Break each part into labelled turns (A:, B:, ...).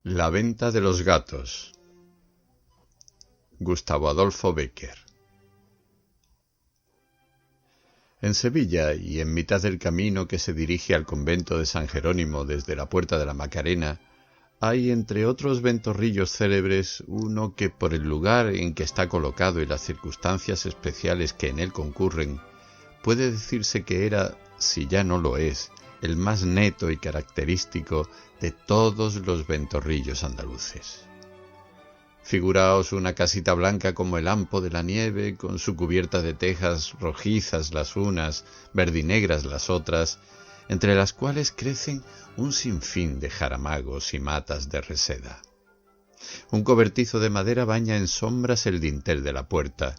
A: La venta de los gatos. Gustavo Adolfo Bécquer. En Sevilla, y en mitad del camino que se dirige al convento de San Jerónimo desde la Puerta de la Macarena, hay, entre otros ventorrillos célebres, uno que, por el lugar en que está colocado y las circunstancias especiales que en él concurren, puede decirse que era, si ya no lo es, el más neto y característico de todos los ventorrillos andaluces. Figuraos una casita blanca como el ampo de la nieve, con su cubierta de tejas rojizas las unas, verdinegras las otras, entre las cuales crecen un sinfín de jaramagos y matas de reseda. Un cobertizo de madera baña en sombras el dintel de la puerta,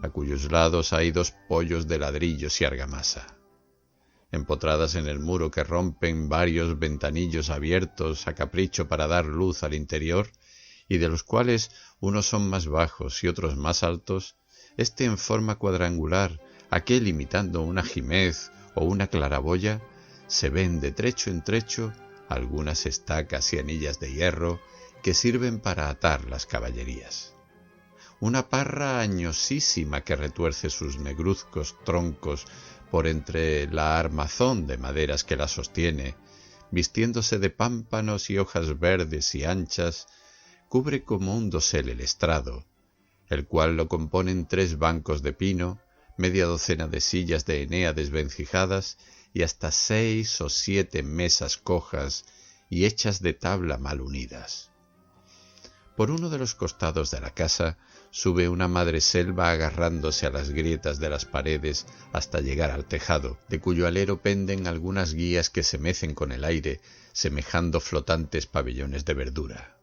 A: a cuyos lados hay dos pollos de ladrillos y argamasa. Empotradas en el muro que rompen varios ventanillos abiertos a capricho para dar luz al interior, y de los cuales unos son más bajos y otros más altos, este en forma cuadrangular, aquel imitando una jimez o una claraboya, se ven de trecho en trecho algunas estacas y anillas de hierro que sirven para atar las caballerías. Una parra añosísima que retuerce sus negruzcos troncos por entre la armazón de maderas que la sostiene, vistiéndose de pámpanos y hojas verdes y anchas, cubre como un dosel el estrado, el cual lo componen 3 bancos de pino, media docena de sillas de enea desvencijadas y hasta 6 o 7 mesas cojas y hechas de tabla mal unidas. Por uno de los costados de la casa sube una madreselva agarrándose a las grietas de las paredes hasta llegar al tejado, de cuyo alero penden algunas guías que se mecen con el aire, semejando flotantes pabellones de verdura.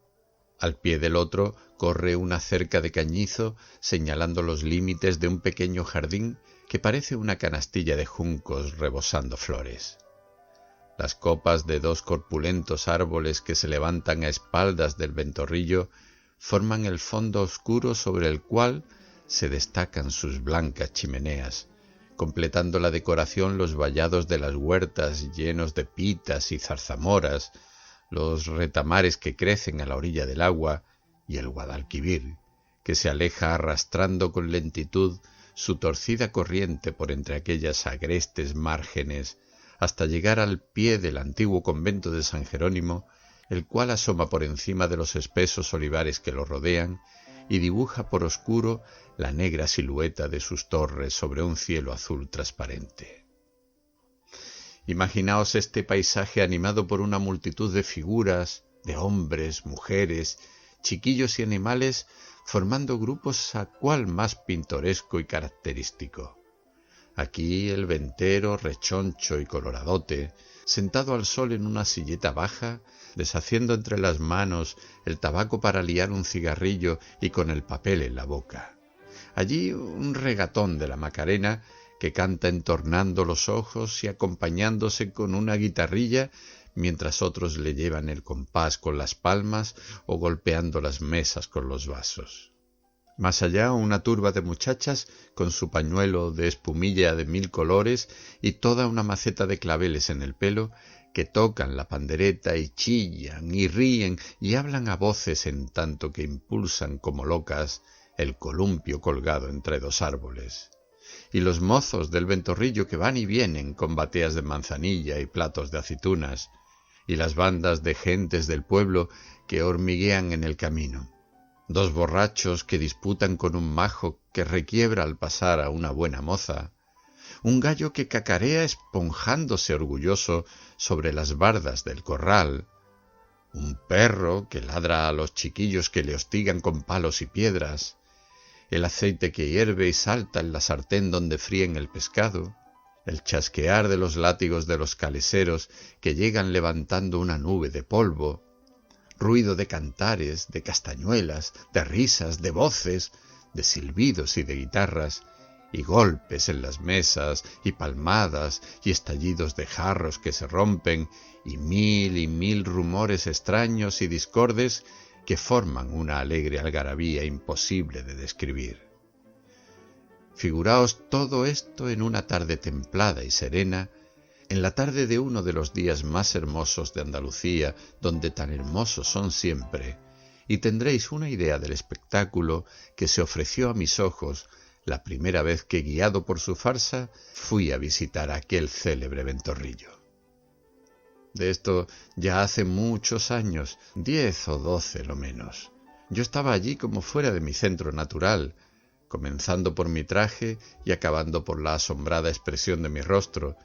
A: Al pie del otro corre una cerca de cañizo, señalando los límites de un pequeño jardín que parece una canastilla de juncos rebosando flores. Las copas de 2 corpulentos árboles que se levantan a espaldas del ventorrillo forman el fondo oscuro sobre el cual se destacan sus blancas chimeneas, completando la decoración los vallados de las huertas llenos de pitas y zarzamoras, los retamares que crecen a la orilla del agua y el Guadalquivir, que se aleja arrastrando con lentitud su torcida corriente por entre aquellas agrestes márgenes hasta llegar al pie del antiguo convento de San Jerónimo, el cual asoma por encima de los espesos olivares que lo rodean y dibuja por oscuro la negra silueta de sus torres sobre un cielo azul transparente. Imaginaos este paisaje animado por una multitud de figuras, de hombres, mujeres, chiquillos y animales, formando grupos a cual más pintoresco y característico. Aquí el ventero, rechoncho y coloradote, sentado al sol en una silleta baja, deshaciendo entre las manos el tabaco para liar un cigarrillo y con el papel en la boca. Allí un regatón de la Macarena que canta entornando los ojos y acompañándose con una guitarrilla, mientras otros le llevan el compás con las palmas o golpeando las mesas con los vasos. Más allá una turba de muchachas con su pañuelo de espumilla de 1000 colores y toda una maceta de claveles en el pelo, que tocan la pandereta y chillan y ríen y hablan a voces en tanto que impulsan como locas el columpio colgado entre 2 árboles. Y los mozos del ventorrillo que van y vienen con bateas de manzanilla y platos de aceitunas, y las bandas de gentes del pueblo que hormiguean en el camino. 2 borrachos que disputan con un majo que requiebra al pasar a una buena moza, un gallo que cacarea esponjándose orgulloso sobre las bardas del corral, un perro que ladra a los chiquillos que le hostigan con palos y piedras, el aceite que hierve y salta en la sartén donde fríen el pescado, el chasquear de los látigos de los caleseros que llegan levantando una nube de polvo, ruido de cantares, de castañuelas, de risas, de voces, de silbidos y de guitarras, y golpes en las mesas, y palmadas, y estallidos de jarros que se rompen, y mil rumores extraños y discordes que forman una alegre algarabía imposible de describir. Figuraos todo esto en una tarde templada y serena, en la tarde de uno de los días más hermosos de Andalucía, donde tan hermosos son siempre, y tendréis una idea del espectáculo que se ofreció a mis ojos la primera vez que, guiado por su farsa, fui a visitar aquel célebre Ventorrillo. De esto ya hace muchos años, 10 o 12 lo menos. Yo estaba allí como fuera de mi centro natural, comenzando por mi traje y acabando por la asombrada expresión de mi rostro.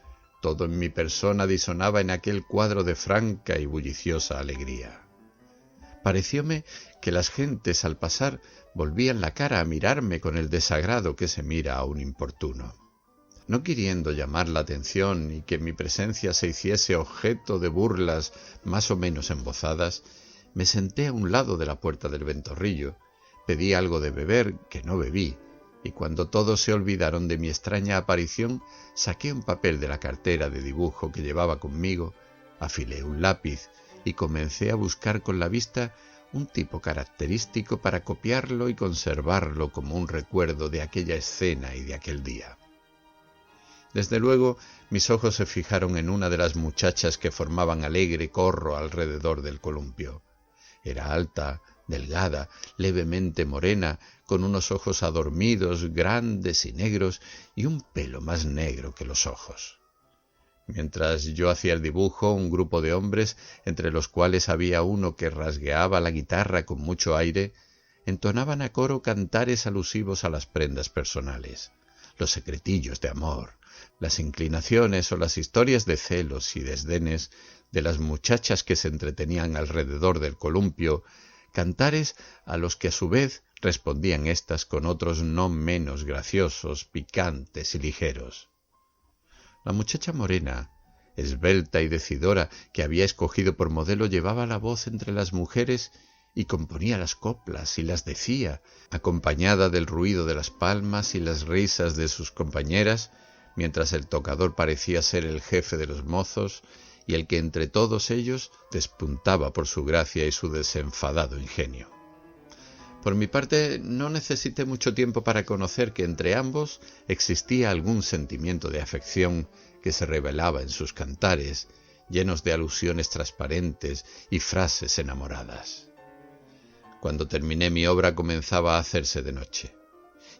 A: Todo en mi persona disonaba en aquel cuadro de franca y bulliciosa alegría. Parecióme que las gentes al pasar volvían la cara a mirarme con el desagrado que se mira a un importuno. No queriendo llamar la atención y que mi presencia se hiciese objeto de burlas más o menos embozadas, me senté a un lado de la puerta del Ventorrillo, pedí algo de beber que no bebí, y cuando todos se olvidaron de mi extraña aparición, saqué un papel de la cartera de dibujo que llevaba conmigo, afilé un lápiz y comencé a buscar con la vista un tipo característico para copiarlo y conservarlo como un recuerdo de aquella escena y de aquel día. Desde luego, mis ojos se fijaron en una de las muchachas que formaban alegre corro alrededor del columpio. Era alta, delgada, levemente morena, con unos ojos adormidos, grandes y negros, y un pelo más negro que los ojos. Mientras yo hacía el dibujo, un grupo de hombres, entre los cuales había uno que rasgueaba la guitarra con mucho aire, entonaban a coro cantares alusivos a las prendas personales, los secretillos de amor, las inclinaciones o las historias de celos y desdenes de las muchachas que se entretenían alrededor del columpio, cantares a los que a su vez respondían éstas con otros no menos graciosos, picantes y ligeros. La muchacha morena, esbelta y decidora, que había escogido por modelo, llevaba la voz entre las mujeres y componía las coplas y las decía, acompañada del ruido de las palmas y las risas de sus compañeras, mientras el tocador parecía ser el jefe de los mozos y el que entre todos ellos despuntaba por su gracia y su desenfadado ingenio. Por mi parte, no necesité mucho tiempo para conocer que entre ambos existía algún sentimiento de afección que se revelaba en sus cantares, llenos de alusiones transparentes y frases enamoradas. Cuando terminé mi obra comenzaba a hacerse de noche,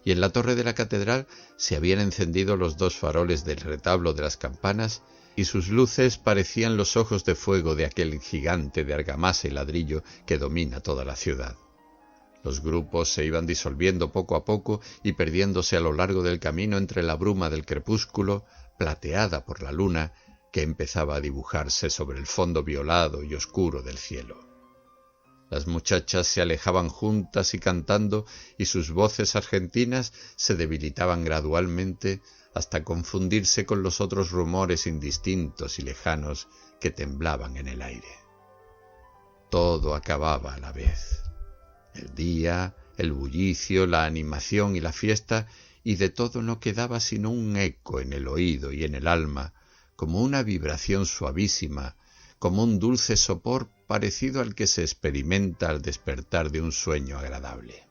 A: y en la torre de la catedral se habían encendido los 2 faroles del retablo de las campanas y sus luces parecían los ojos de fuego de aquel gigante de argamasa y ladrillo que domina toda la ciudad. Los grupos se iban disolviendo poco a poco y perdiéndose a lo largo del camino entre la bruma del crepúsculo, plateada por la luna, que empezaba a dibujarse sobre el fondo violado y oscuro del cielo. Las muchachas se alejaban juntas y cantando, y sus voces argentinas se debilitaban gradualmente hasta confundirse con los otros rumores indistintos y lejanos que temblaban en el aire. Todo acababa a la vez. El día, el bullicio, la animación y la fiesta, y de todo no quedaba sino un eco en el oído y en el alma, como una vibración suavísima, como un dulce sopor parecido al que se experimenta al despertar de un sueño agradable.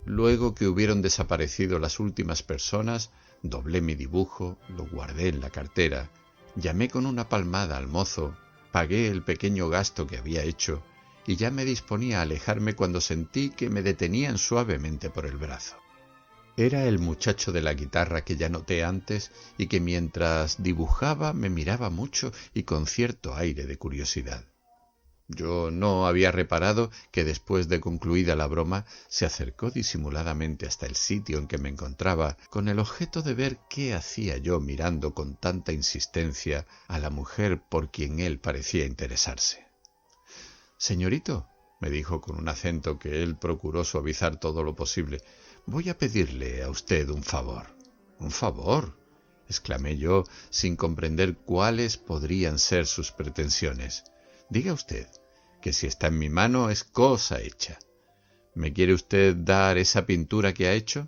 A: Luego que hubieron desaparecido las últimas personas, doblé mi dibujo, lo guardé en la cartera, llamé con una palmada al mozo, pagué el pequeño gasto que había hecho, y ya me disponía a alejarme cuando sentí que me detenían suavemente por el brazo. Era el muchacho de la guitarra que ya noté antes y que mientras dibujaba me miraba mucho y con cierto aire de curiosidad. Yo no había reparado que después de concluida la broma se acercó disimuladamente hasta el sitio en que me encontraba con el objeto de ver qué hacía yo mirando con tanta insistencia a la mujer por quien él parecía interesarse. «Señorito», me dijo con un acento que él procuró suavizar todo lo posible, «voy a pedirle a usted un favor». «¿Un favor?», exclamé yo, sin comprender cuáles podrían ser sus pretensiones. «Diga usted, que si está en mi mano es cosa hecha. ¿Me quiere usted dar esa pintura que ha hecho?».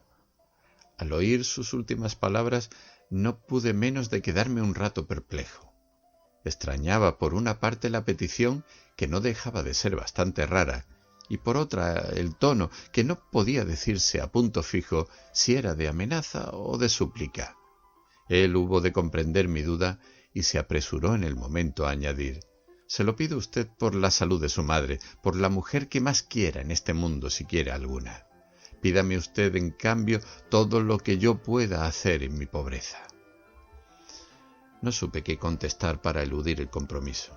A: Al oír sus últimas palabras no pude menos de quedarme un rato perplejo. Extrañaba por una parte la petición, que no dejaba de ser bastante rara, y por otra el tono, que no podía decirse a punto fijo si era de amenaza o de súplica. Él hubo de comprender mi duda y se apresuró en el momento a añadir: «Se lo pido usted por la salud de su madre, por la mujer que más quiera en este mundo, si quiere alguna. Pídame usted, en cambio, todo lo que yo pueda hacer en mi pobreza». No supe qué contestar para eludir el compromiso.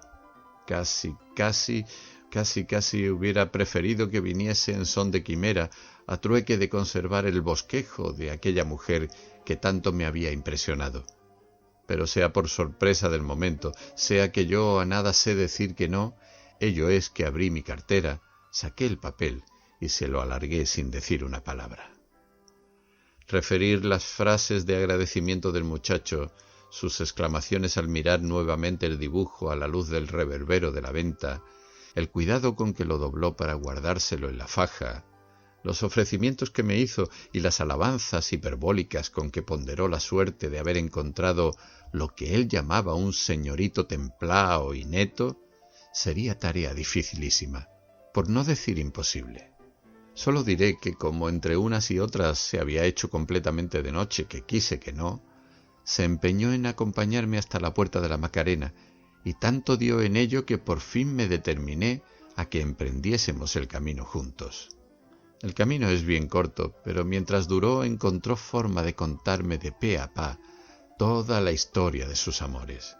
A: Casi hubiera preferido que viniese en son de quimera, a trueque de conservar el bosquejo de aquella mujer que tanto me había impresionado. Pero sea por sorpresa del momento, sea que yo a nada sé decir que no, ello es que abrí mi cartera, saqué el papel y se lo alargué sin decir una palabra. Referir las frases de agradecimiento del muchacho, sus exclamaciones al mirar nuevamente el dibujo a la luz del reverbero de la venta, el cuidado con que lo dobló para guardárselo en la faja, los ofrecimientos que me hizo y las alabanzas hiperbólicas con que ponderó la suerte de haber encontrado lo que él llamaba un señorito templao y neto, sería tarea dificilísima, por no decir imposible. Solo diré que como entre unas y otras se había hecho completamente de noche, que quise que no, se empeñó en acompañarme hasta la puerta de la Macarena, y tanto dio en ello que por fin me determiné a que emprendiésemos el camino juntos. El camino es bien corto, pero mientras duró encontró forma de contarme de pe a pa toda la historia de sus amores.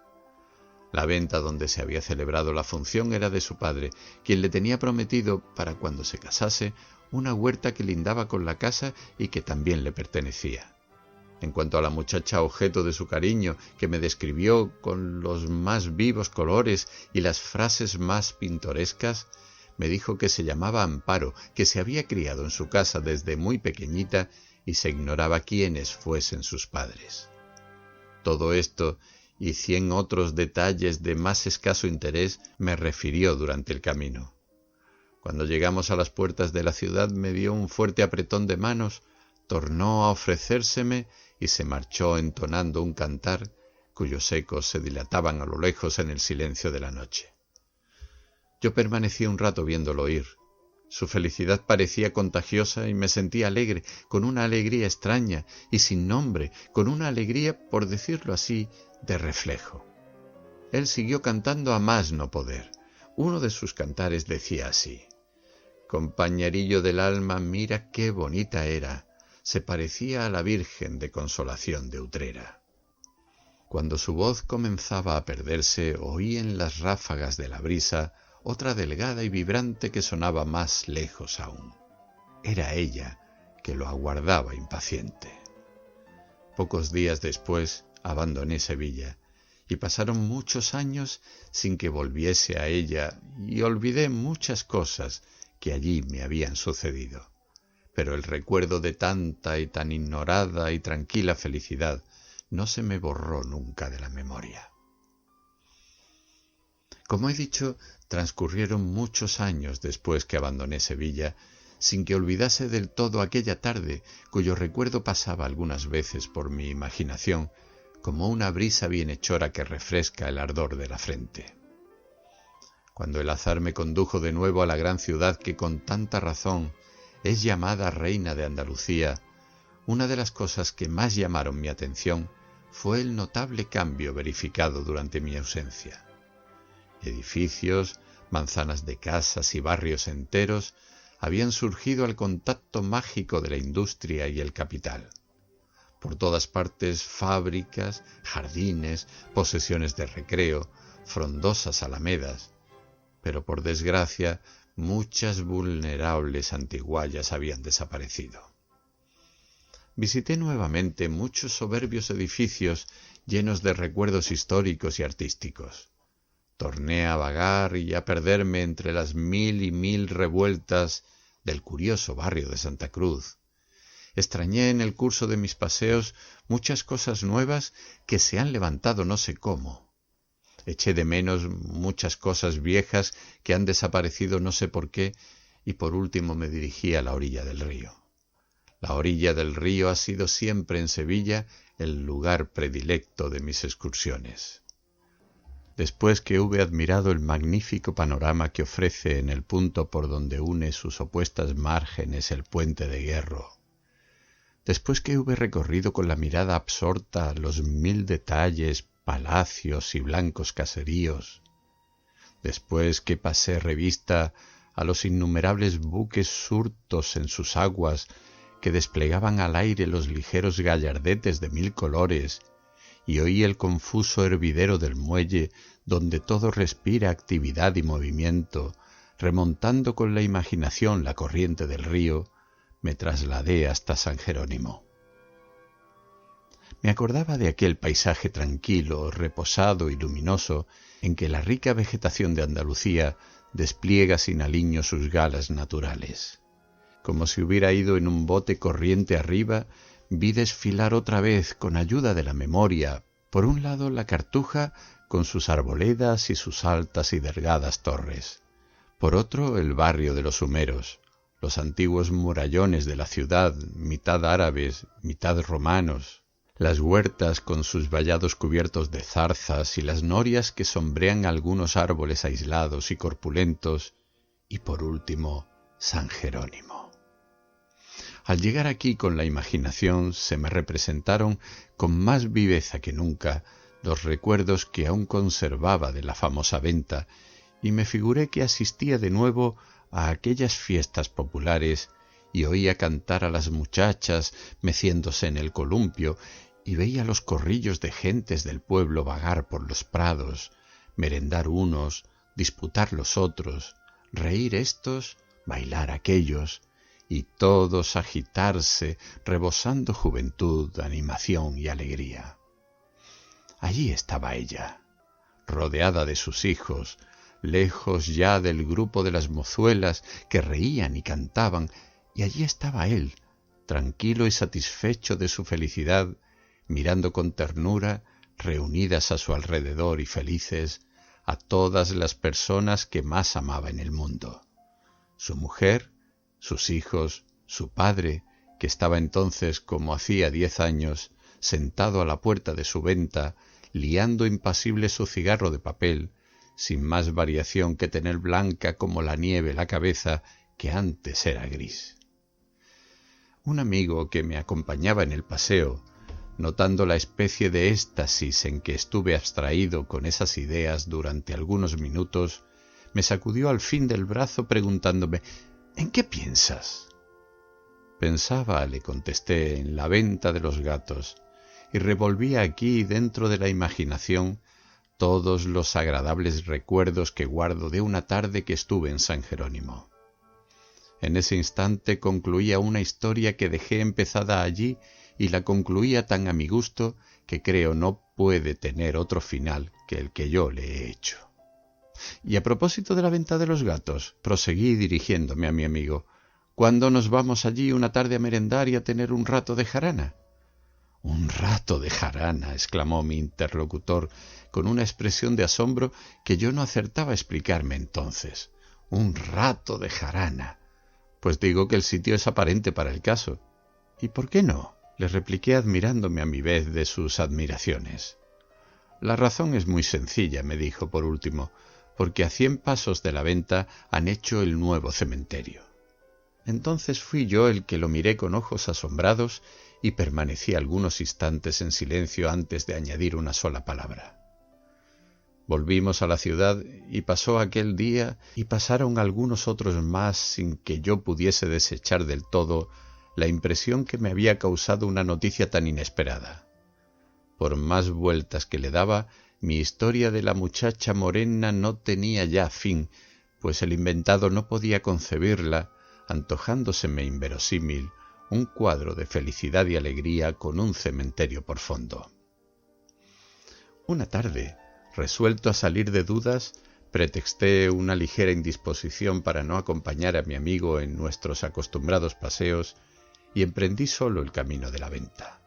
A: La venta donde se había celebrado la función era de su padre, quien le tenía prometido, para cuando se casase, una huerta que lindaba con la casa y que también le pertenecía. En cuanto a la muchacha objeto de su cariño, que me describió con los más vivos colores y las frases más pintorescas, me dijo que se llamaba Amparo, que se había criado en su casa desde muy pequeñita y se ignoraba quiénes fuesen sus padres. Todo esto y 100 otros detalles de más escaso interés me refirió durante el camino. Cuando llegamos a las puertas de la ciudad me dio un fuerte apretón de manos, tornó a ofrecérseme y se marchó entonando un cantar cuyos ecos se dilataban a lo lejos en el silencio de la noche. Yo permanecí un rato viéndolo ir. Su felicidad parecía contagiosa y me sentía alegre, con una alegría extraña y sin nombre, con una alegría, por decirlo así, de reflejo. Él siguió cantando a más no poder. Uno de sus cantares decía así: «Compañerillo del alma, mira qué bonita era, se parecía a la Virgen de Consolación de Utrera». Cuando su voz comenzaba a perderse, oí en las ráfagas de la brisa otra delgada y vibrante que sonaba más lejos aún. Era ella, que lo aguardaba impaciente. Pocos días después abandoné Sevilla, y pasaron muchos años sin que volviese a ella, y olvidé muchas cosas que allí me habían sucedido. Pero el recuerdo de tanta y tan ignorada y tranquila felicidad no se me borró nunca de la memoria. Como he dicho, transcurrieron muchos años después que abandoné Sevilla, sin que olvidase del todo aquella tarde, cuyo recuerdo pasaba algunas veces por mi imaginación, como una brisa bienhechora que refresca el ardor de la frente. Cuando el azar me condujo de nuevo a la gran ciudad que con tanta razón es llamada Reina de Andalucía, una de las cosas que más llamaron mi atención fue el notable cambio verificado durante mi ausencia. Edificios, manzanas de casas y barrios enteros habían surgido al contacto mágico de la industria y el capital. Por todas partes fábricas, jardines, posesiones de recreo, frondosas alamedas, pero por desgracia muchas vulnerables antiguallas habían desaparecido. Visité nuevamente muchos soberbios edificios llenos de recuerdos históricos y artísticos. Torné a vagar y a perderme entre las mil y mil revueltas del curioso barrio de Santa Cruz. Extrañé en el curso de mis paseos muchas cosas nuevas que se han levantado no sé cómo. Eché de menos muchas cosas viejas que han desaparecido no sé por qué, y por último me dirigí a la orilla del río. La orilla del río ha sido siempre en Sevilla el lugar predilecto de mis excursiones. Después que hube admirado el magnífico panorama que ofrece en el punto por donde une sus opuestas márgenes el puente de Hierro, Después que hube recorrido con la mirada absorta los 1000 detalles, palacios y blancos caseríos, después que pasé revista a los innumerables buques surtos en sus aguas que desplegaban al aire los ligeros gallardetes de 1000 colores, y oí el confuso hervidero del muelle donde todo respira actividad y movimiento, remontando con la imaginación la corriente del río, me trasladé hasta San Jerónimo. Me acordaba de aquel paisaje tranquilo, reposado y luminoso en que la rica vegetación de Andalucía despliega sin aliño sus galas naturales. Como si hubiera ido en un bote corriente arriba, vi desfilar otra vez, con ayuda de la memoria, por un lado la Cartuja con sus arboledas y sus altas y delgadas torres, por otro el barrio de los Humeros, los antiguos murallones de la ciudad, mitad árabes, mitad romanos, las huertas con sus vallados cubiertos de zarzas y las norias que sombrean algunos árboles aislados y corpulentos, y por último San Jerónimo. Al llegar aquí con la imaginación se me representaron con más viveza que nunca los recuerdos que aún conservaba de la famosa venta, y me figuré que asistía de nuevo a aquellas fiestas populares y oía cantar a las muchachas meciéndose en el columpio, y veía los corrillos de gentes del pueblo vagar por los prados, merendar unos, disputar los otros, reír éstos, bailar aquellos, y todos agitarse, rebosando juventud, animación y alegría. Allí estaba ella, rodeada de sus hijos, lejos ya del grupo de las mozuelas que reían y cantaban, y allí estaba él, tranquilo y satisfecho de su felicidad, mirando con ternura, reunidas a su alrededor y felices, a todas las personas que más amaba en el mundo. Su mujer, sus hijos, su padre, que estaba entonces, como hacía 10 años, sentado a la puerta de su venta, liando impasible su cigarro de papel, sin más variación que tener blanca como la nieve la cabeza, que antes era gris. Un amigo que me acompañaba en el paseo, notando la especie de éxtasis en que estuve abstraído con esas ideas durante algunos minutos, me sacudió al fin del brazo preguntándome: «¿En qué piensas?». Pensaba, le contesté, en la venta de los gatos, y revolvía aquí dentro de la imaginación todos los agradables recuerdos que guardo de una tarde que estuve en San Jerónimo. En ese instante concluía una historia que dejé empezada allí y la concluía tan a mi gusto que creo no puede tener otro final que el que yo le he hecho. Y a propósito de la venta de los gatos, proseguí dirigiéndome a mi amigo, ¿cuándo nos vamos allí una tarde a merendar y a tener un rato de jarana? «Un rato de jarana», exclamó mi interlocutor con una expresión de asombro que yo no acertaba a explicarme entonces. «Un rato de jarana. Pues digo que el sitio es aparente para el caso». «¿Y por qué no?», le repliqué admirándome a mi vez de sus admiraciones. «La razón es muy sencilla», me dijo por último, «porque a 100 pasos de la venta han hecho el nuevo cementerio». Entonces fui yo el que lo miré con ojos asombrados y permanecí algunos instantes en silencio antes de añadir una sola palabra. Volvimos a la ciudad y pasó aquel día y pasaron algunos otros más sin que yo pudiese desechar del todo la impresión que me había causado una noticia tan inesperada. Por más vueltas que le daba, mi historia de la muchacha morena no tenía ya fin, pues el inventado no podía concebirla, antojándoseme inverosímil un cuadro de felicidad y alegría con un cementerio por fondo. Una tarde, resuelto a salir de dudas, pretexté una ligera indisposición para no acompañar a mi amigo en nuestros acostumbrados paseos y emprendí solo el camino de la venta.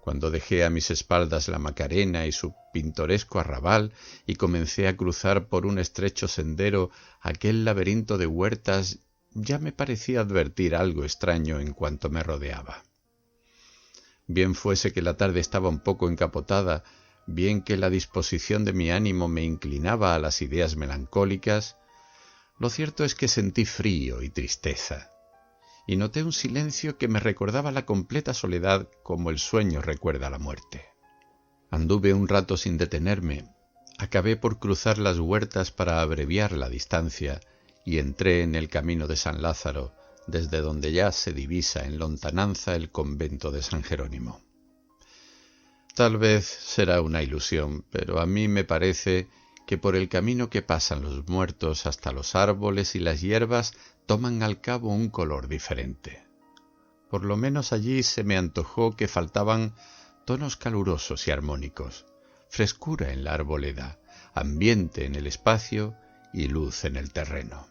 A: Cuando dejé a mis espaldas la Macarena y su pintoresco arrabal y comencé a cruzar por un estrecho sendero aquel laberinto de huertas, ya me parecía advertir algo extraño en cuanto me rodeaba. Bien fuese que la tarde estaba un poco encapotada, bien que la disposición de mi ánimo me inclinaba a las ideas melancólicas, lo cierto es que sentí frío y tristeza, y noté un silencio que me recordaba la completa soledad como el sueño recuerda la muerte. Anduve un rato sin detenerme, acabé por cruzar las huertas para abreviar la distancia y entré en el camino de San Lázaro, desde donde ya se divisa en lontananza el convento de San Jerónimo. Tal vez será una ilusión, pero a mí me parece que por el camino que pasan los muertos hasta los árboles y las hierbas toman al cabo un color diferente. Por lo menos allí se me antojó que faltaban tonos calurosos y armónicos, frescura en la arboleda, ambiente en el espacio y luz en el terreno.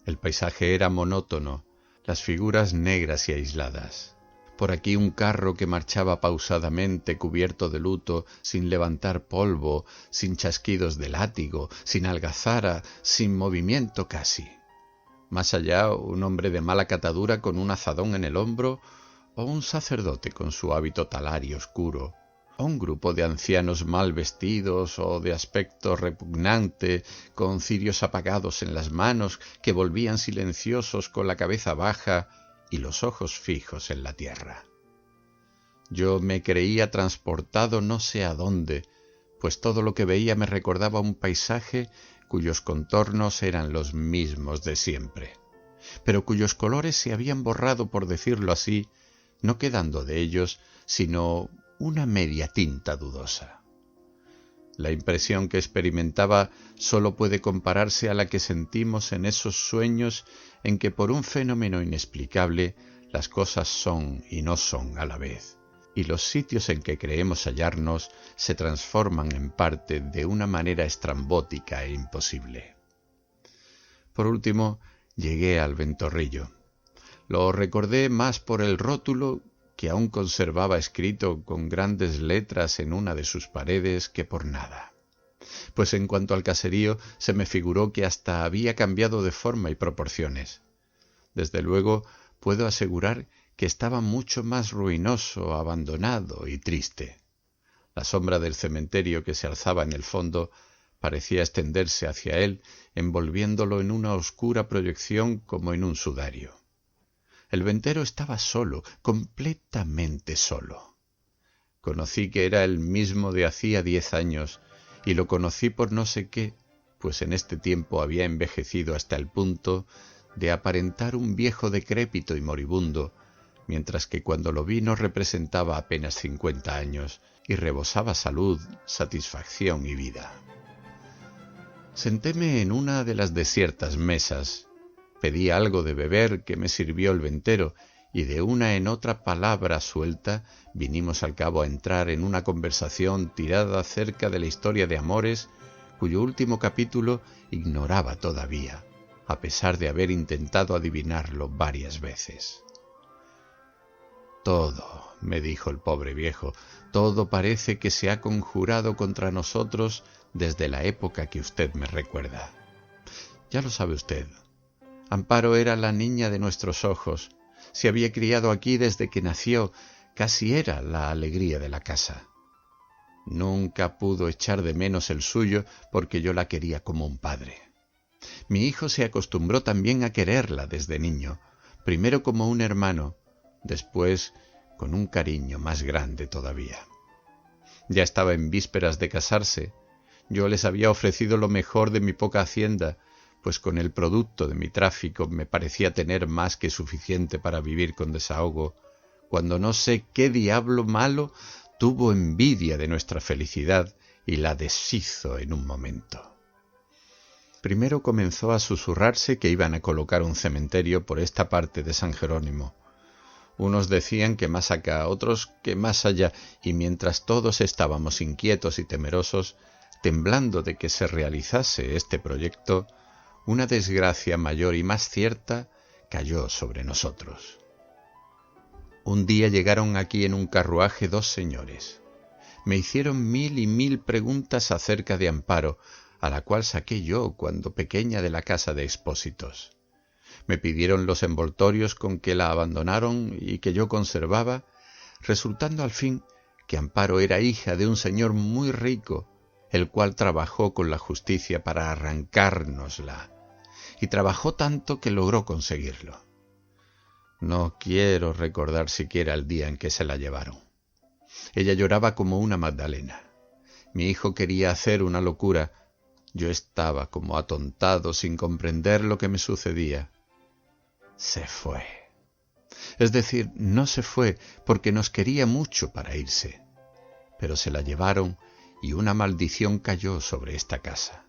A: El paisaje era monótono, las figuras negras y aisladas. Por aquí un carro que marchaba pausadamente cubierto de luto, sin levantar polvo, sin chasquidos de látigo, sin algazara, sin movimiento casi. Más allá un hombre de mala catadura con un azadón en el hombro, o un sacerdote con su hábito talario oscuro, o un grupo de ancianos mal vestidos o de aspecto repugnante, con cirios apagados en las manos que volvían silenciosos con la cabeza baja y los ojos fijos en la tierra. Yo me creía transportado no sé a dónde, pues todo lo que veía me recordaba un paisaje cuyos contornos eran los mismos de siempre, pero cuyos colores se habían borrado, por decirlo así, no quedando de ellos sino una media tinta dudosa. La impresión que experimentaba sólo puede compararse a la que sentimos en esos sueños en que por un fenómeno inexplicable las cosas son y no son a la vez, y los sitios en que creemos hallarnos se transforman en parte de una manera estrambótica e imposible. Por último, llegué al Ventorrillo. Lo recordé más por el rótulo que aún conservaba escrito con grandes letras en una de sus paredes que por nada. Pues en cuanto al caserío, se me figuró que hasta había cambiado de forma y proporciones. Desde luego, puedo asegurar que estaba mucho más ruinoso, abandonado y triste. La sombra del cementerio que se alzaba en el fondo parecía extenderse hacia él, envolviéndolo en una oscura proyección como en un sudario. El ventero estaba solo, completamente solo. Conocí que era el mismo de hacía 10 años, y lo conocí por no sé qué, pues en este tiempo había envejecido hasta el punto de aparentar un viejo decrépito y moribundo, mientras que cuando lo vi no representaba apenas 50 años y rebosaba salud, satisfacción y vida. Sentéme en una de las desiertas mesas, pedí algo de beber que me sirvió el ventero y de una en otra palabra suelta vinimos al cabo a entrar en una conversación tirada acerca de la historia de amores cuyo último capítulo ignoraba todavía, a pesar de haber intentado adivinarlo varias veces. Todo, me dijo el pobre viejo, todo parece que se ha conjurado contra nosotros desde la época que usted me recuerda. Ya lo sabe usted. Amparo era la niña de nuestros ojos, se había criado aquí desde que nació, casi era la alegría de la casa. Nunca pudo echar de menos el suyo porque yo la quería como un padre. Mi hijo se acostumbró también a quererla desde niño, primero como un hermano, después con un cariño más grande todavía. Ya estaba en vísperas de casarse, yo les había ofrecido lo mejor de mi poca hacienda, pues con el producto de mi tráfico me parecía tener más que suficiente para vivir con desahogo, cuando no sé qué diablo malo tuvo envidia de nuestra felicidad y la deshizo en un momento. Primero comenzó a susurrarse que iban a colocar un cementerio por esta parte de San Jerónimo. Unos decían que más acá, otros que más allá, y mientras todos estábamos inquietos y temerosos, temblando de que se realizase este proyecto, una desgracia mayor y más cierta cayó sobre nosotros. Un día llegaron aquí en un carruaje 2 señores. Me hicieron 1000 y 1000 preguntas acerca de Amparo, a la cual saqué yo cuando pequeña de la casa de Expósitos. Me pidieron los envoltorios con que la abandonaron y que yo conservaba, resultando al fin que Amparo era hija de un señor muy rico, el cual trabajó con la justicia para arrancárnosla, y trabajó tanto que logró conseguirlo. No quiero recordar siquiera el día en que se la llevaron. Ella lloraba como una Magdalena. Mi hijo quería hacer una locura. Yo estaba como atontado sin comprender lo que me sucedía. Se fue. Es decir, no se fue porque nos quería mucho para irse, pero se la llevaron y una maldición cayó sobre esta casa.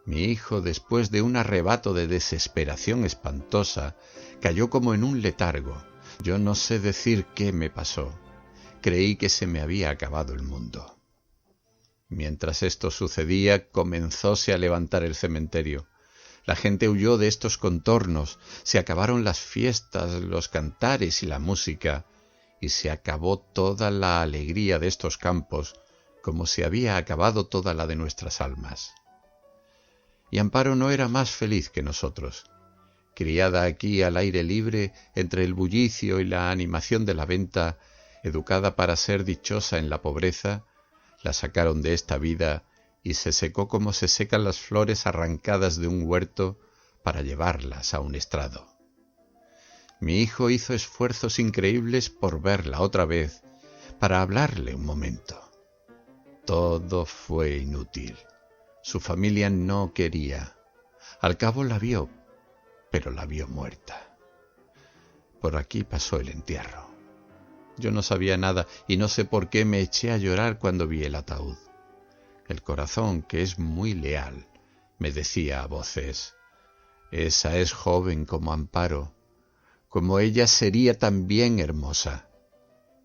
A: Mi hijo, después de un arrebato de desesperación espantosa, cayó como en un letargo. Yo no sé decir qué me pasó. Creí que se me había acabado el mundo. Mientras esto sucedía, comenzóse a levantar el cementerio. La gente huyó de estos contornos, se acabaron las fiestas, los cantares y la música, y se acabó toda la alegría de estos campos, como se había acabado toda la de nuestras almas. Y Amparo no era más feliz que nosotros. Criada aquí al aire libre, entre el bullicio y la animación de la venta, educada para ser dichosa en la pobreza, la sacaron de esta vida y se secó como se secan las flores arrancadas de un huerto para llevarlas a un estrado. Mi hijo hizo esfuerzos increíbles por verla otra vez, para hablarle un momento. Todo fue inútil. Su familia no quería. Al cabo la vio, pero la vio muerta. Por aquí pasó el entierro. Yo no sabía nada y no sé por qué me eché a llorar cuando vi el ataúd. El corazón, que es muy leal, me decía a voces: esa es joven como Amparo, como ella sería también hermosa.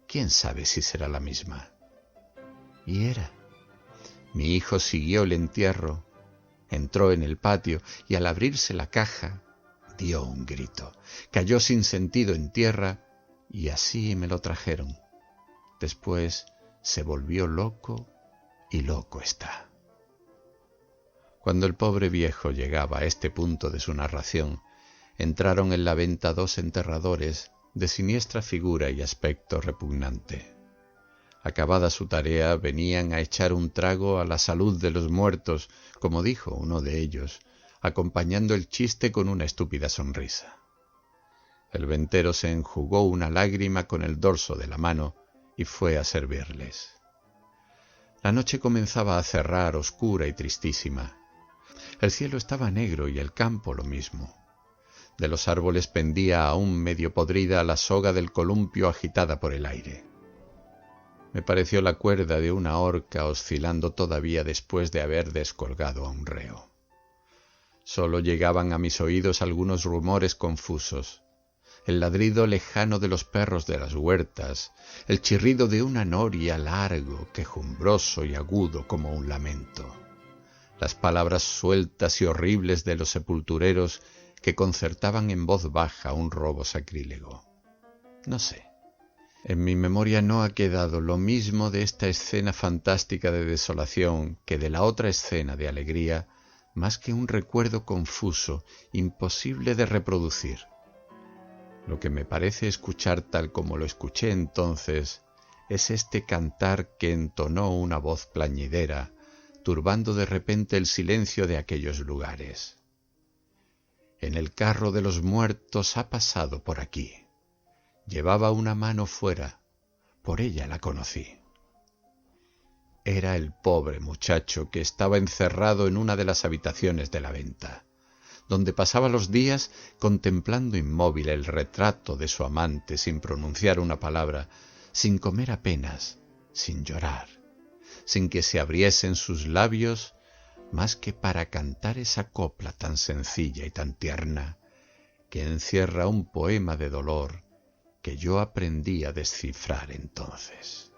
A: ¿Quién sabe si será la misma? Y era. Mi hijo siguió el entierro, entró en el patio y al abrirse la caja dio un grito, cayó sin sentido en tierra y así me lo trajeron. Después se volvió loco y loco está. Cuando el pobre viejo llegaba a este punto de su narración, entraron en la venta dos enterradores de siniestra figura y aspecto repugnante. Acabada su tarea, venían a echar un trago a la salud de los muertos, como dijo uno de ellos, acompañando el chiste con una estúpida sonrisa. El ventero se enjugó una lágrima con el dorso de la mano y fue a servirles. La noche comenzaba a cerrar oscura y tristísima. El cielo estaba negro y el campo lo mismo. De los árboles pendía aún medio podrida la soga del columpio agitada por el aire. Me pareció la cuerda de una horca oscilando todavía después de haber descolgado a un reo. Solo llegaban a mis oídos algunos rumores confusos, el ladrido lejano de los perros de las huertas, el chirrido de una noria largo, quejumbroso y agudo como un lamento, las palabras sueltas y horribles de los sepultureros que concertaban en voz baja un robo sacrílego. No sé. En mi memoria no ha quedado lo mismo de esta escena fantástica de desolación que de la otra escena de alegría, más que un recuerdo confuso, imposible de reproducir. Lo que me parece escuchar tal como lo escuché entonces es este cantar que entonó una voz plañidera, turbando de repente el silencio de aquellos lugares. En el carro de los muertos ha pasado por aquí. Llevaba una mano fuera, por ella la conocí. Era el pobre muchacho que estaba encerrado en una de las habitaciones de la venta, donde pasaba los días contemplando inmóvil el retrato de su amante sin pronunciar una palabra, sin comer apenas, sin llorar, sin que se abriesen sus labios más que para cantar esa copla tan sencilla y tan tierna que encierra un poema de dolor que yo aprendí a descifrar entonces.